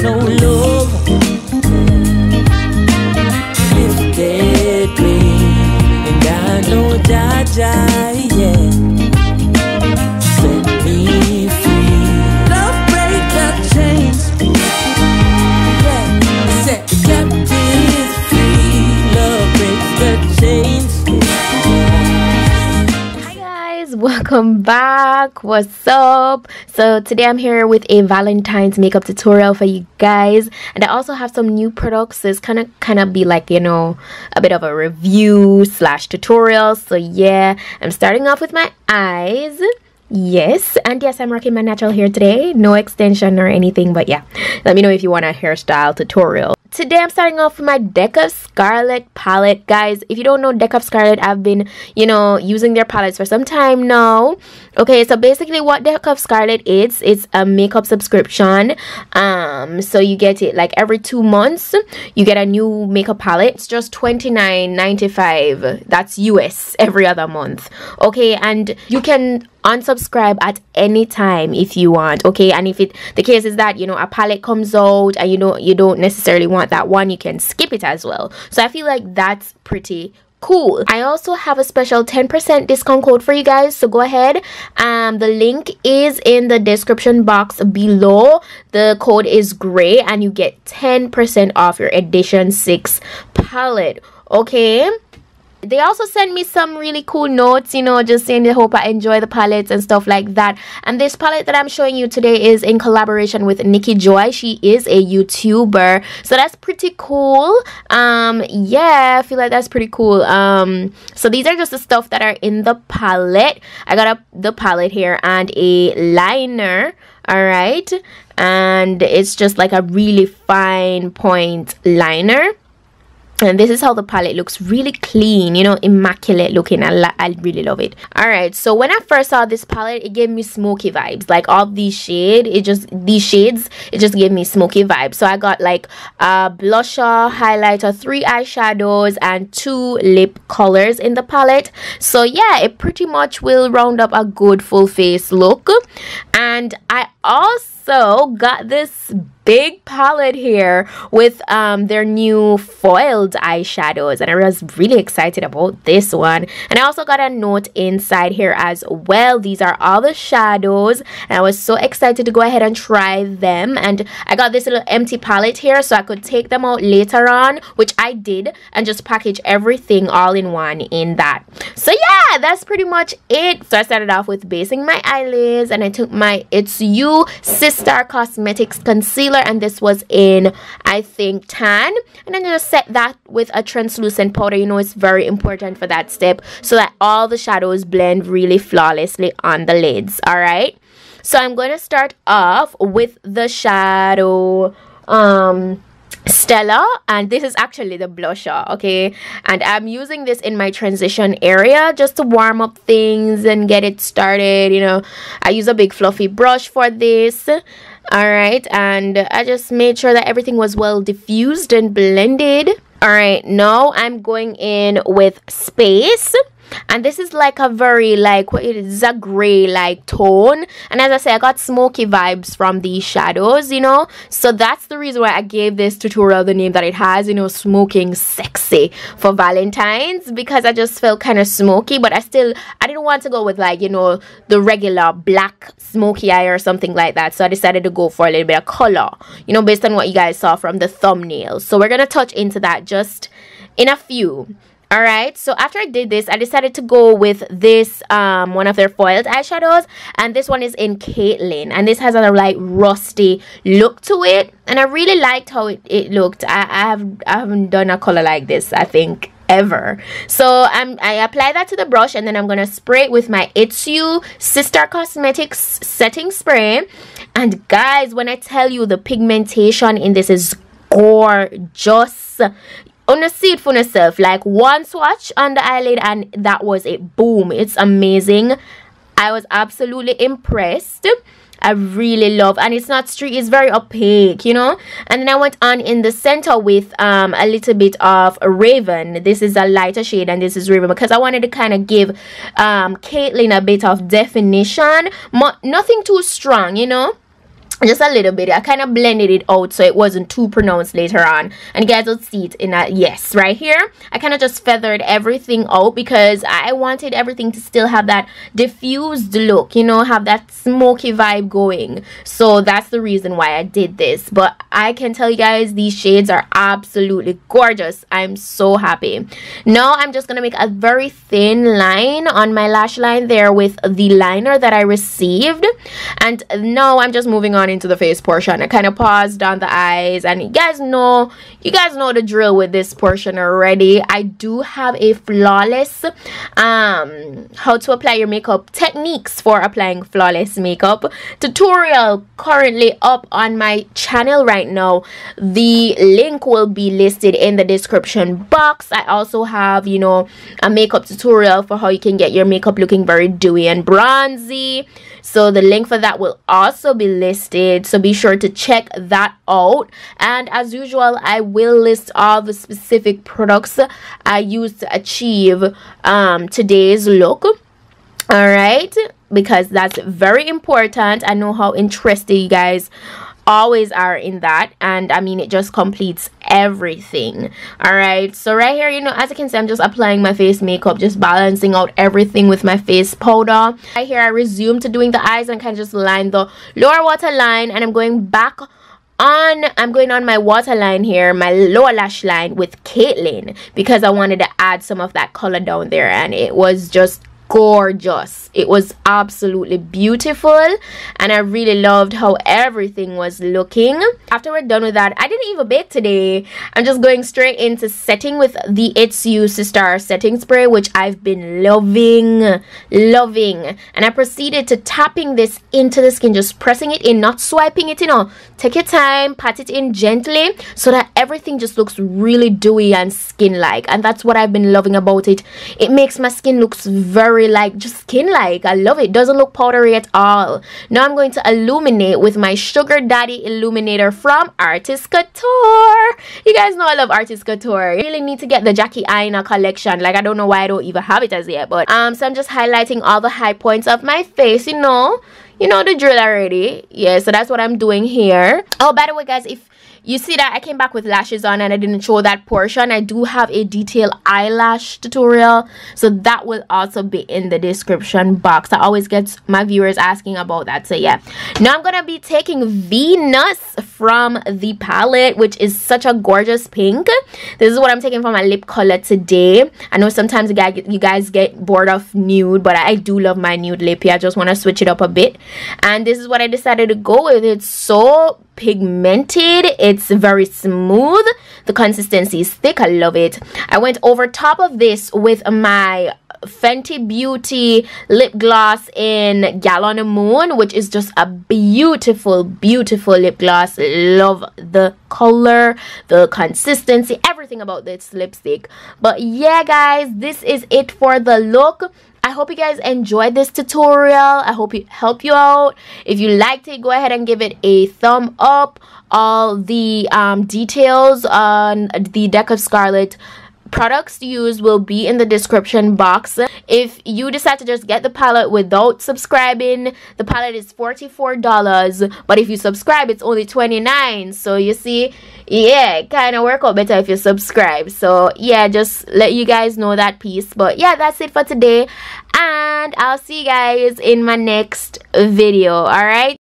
no love. Lifted me, and I know Jaja, yeah, set me free. Love break the chains, yeah, set the captives free. Love breaks the chains. Welcome back. What's up? So today I'm here with a Valentine's makeup tutorial for you guys, and I also have some new products. So it's kind of be like, you know, a bit of a review slash tutorial. So yeah, I'm starting off with my eyes. Yes, and yes, I'm rocking my natural hair today, no extension or anything, but yeah, let me know if you want a hairstyle tutorial. Today I'm starting off with my Deck of Scarlet palette. Guys, if you don't know Deck of Scarlet, I've been, you know, using their palettes for some time now. Okay, so basically what Deck of Scarlet is, it's a makeup subscription. So you get it like every 2 months, you get a new makeup palette. It's just $29.95. That's US every other month. Okay, and you can unsubscribe at any time if you want. Okay, and if the case is that, you know, a palette comes out and you don't necessarily want that one, you can skip it as well. So I feel like that's pretty cool. I also have a special 10% discount code for you guys, so go ahead. The link is in the description box below. The code is gray and you get 10% off your edition 6 palette. Okay, they also sent me some really cool notes, you know, just saying they hope I enjoy the palettes and stuff like that. And this palette that I'm showing you today is in collaboration with Nikki Joy. She is a YouTuber, so that's pretty cool. Yeah, I feel like that's pretty cool. So these are just the stuff that are in the palette. I got the palette here and a liner. All right, and it's just like a really fine point liner. And this is how the palette looks, really clean, you know, immaculate looking. I really love it. All right, so when I first saw this palette, it gave me smoky vibes. Like all these shades, it just gave me smoky vibes. So I got like a blusher, highlighter, 3 eyeshadows, and 2 lip colors in the palette. So yeah, it pretty much will round up a good full face look. And I also got this big palette here with their new foiled eyeshadows, and I was really excited about this one. And I also got a note inside here as well. These are all the shadows, and I was so excited to go ahead and try them. And I got this little empty palette here so I could take them out later on, which I did, and just package everything all in one in that. So yeah, that's pretty much it. So I started off with basing my eyelids, and I took my PETITE-SUE Sistar Cosmetics concealer, and this was in, I think, tan, and then just set that with a translucent powder. You know, it's very important for that step so that all the shadows blend really flawlessly on the lids. All right, so I'm going to start off with the shadow Stella, and this is actually the blusher. Okay, and I'm using this in my transition area just to warm up things and get it started. You know, I use a big fluffy brush for this. All right, and I just made sure that everything was well diffused and blended. All right, now I'm going in with Space, and this is like a very like, what it is, a gray like tone. And as I say, I got smoky vibes from these shadows, you know, so that's the reason why I gave this tutorial the name that it has, you know, Smoking Sexy for Valentine's, because I just felt kind of smoky, but I didn't want to go with, like, you know, the regular black smoky eye or something like that. So I decided to go for a little bit of color, you know, based on what you guys saw from the thumbnail. So we're gonna touch into that just in a few. All right, so after I did this, I decided to go with this one of their foiled eyeshadows, and this one is in Caitlyn, and this has a like rusty look to it, and I really liked how it looked. I haven't done a color like this, I think, ever. So I apply that to the brush, and then I'm gonna spray it with my PETITE-SUE Sistar Cosmetics setting spray. And guys, when I tell you, the pigmentation in this is gorgeous. On see it for yourself, like one swatch on the eyelid and that was it. Boom, it's amazing. I was absolutely impressed. I really love, and it's not street, it's very opaque, you know. And then I went on in the center with a little bit of Raven. This is a lighter shade and this is Raven, because I wanted to kind of give Caitlyn a bit of definition, nothing too strong, you know. just a little bit. I kind of blended it out so it wasn't too pronounced later on, and you guys will see it in that. Yes, right here I kind of just feathered everything out because I wanted everything to still have that diffused look, you know, have that smoky vibe going. So that's the reason why I did this. But I can tell you guys, these shades are absolutely gorgeous. I'm so happy. Now I'm just gonna make a very thin line on my lash line there with the liner that I received, and now I'm just moving on into the face portion. I kind of paused on the eyes, and you guys know the drill with this portion already. I do have a flawless how to apply your makeup techniques for applying flawless makeup tutorial currently up on my channel right now. The link will be listed in the description box. I also have, you know, a makeup tutorial for how you can get your makeup looking very dewy and bronzy. So the link for that will also be listed, so be sure to check that out. And as usual, I will list all the specific products I used to achieve today's look. All right, because that's very important. I know how interested you guys always are in that, and I mean, it just completes everything. All right, so right here, you know, as you can see, I'm just applying my face makeup, just balancing out everything with my face powder. Right here I resume to doing the eyes and kind of just line the lower waterline, and I'm going back on, I'm going on my waterline here, my lower lash line with Caitlyn, because I wanted to add some of that color down there, and it was just gorgeous. It was absolutely beautiful, and I really loved how everything was looking. After we're done with that, I didn't even bake today. I'm just going straight into setting with the PETITE-SUE Sistar setting spray, which I've been loving, and I proceeded to tapping this into the skin, just pressing it in, not swiping it, you know. Take your time, pat it in gently so that everything just looks really dewy and skin like, and that's what I've been loving about it. It makes my skin looks very like just skin like. I love it. Doesn't look powdery at all. Now I'm going to illuminate with my Sugar Daddy Illuminator from Artist Couture. You guys know I love Artist Couture. I really need to get the Jackie Aina collection. Like, I don't know why I don't even have it as yet, but so I'm just highlighting all the high points of my face, you know the drill already. Yeah, so that's what I'm doing here. Oh, by the way, guys, if you see that I came back with lashes on and I didn't show that portion, I do have a detailed eyelash tutorial, so that will also be in the description box. I always get my viewers asking about that, so yeah. Now I'm gonna be taking Venus from the palette, which is such a gorgeous pink. This is what I'm taking for my lip color today. I know sometimes you guys get bored of nude, but I do love my nude lip here. I just want to switch it up a bit, and this is what I decided to go with. It's so pigmented, it's very smooth, the consistency is thick. I love it. I went over top of this with my Fenty Beauty lip gloss in Gal on the Moon, which is just a beautiful lip gloss. Love the color, the consistency, everything about this lipstick. But yeah, guys, this is it for the look. I hope you guys enjoyed this tutorial. I hope it helped you out. If you liked it, go ahead and give it a thumb up. All the details on the Deck of Scarlet products to use will be in the description box. If you decide to just get the palette without subscribing, the palette is $44, but if you subscribe, it's only $29. So you see, yeah, it kind of work out better if you subscribe. So yeah, just let you guys know that piece. But yeah, that's it for today, and I'll see you guys in my next video. All right.